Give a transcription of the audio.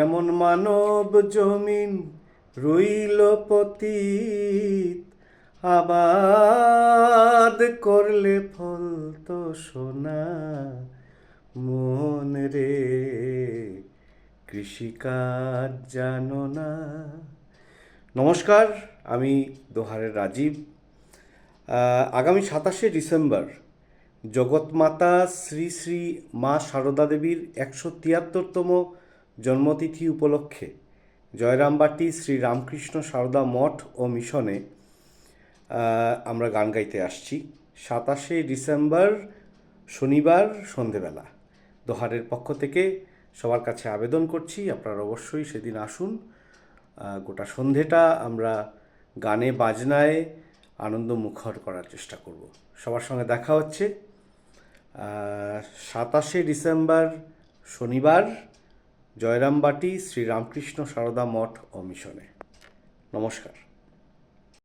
এমন মানব জমিন রইল পতিত, আবাদ করলে ফল তো সোনা। মন রে কৃষিকাজ জানো না। নমস্কার, আমি দোহারের রাজীব। আগামী 27শে ডিসেম্বর জগৎমাতা শ্রী শ্রী মা সারদা দেবীর 173তম জন্মতিথি উপলক্ষে জয়রামবাটি শ্রী রামকৃষ্ণ সারদা মঠ ও মিশনে আমরা গান গাইতে আসছি। 27শে ডিসেম্বর শনিবার সন্ধেবেলা। দোহারের পক্ষ থেকে সবার কাছে আবেদন করছি, আপনারা অবশ্যই সেদিন আসুন। গোটা সন্ধেটা আমরা গানে বাজনায় আনন্দমুখর করার চেষ্টা করব। সবার সঙ্গে দেখা হচ্ছে 27শে ডিসেম্বর শনিবার জয়রামবাটি শ্রী রামকৃষ্ণ সারদা মঠ ও মিশনে। নমস্কার।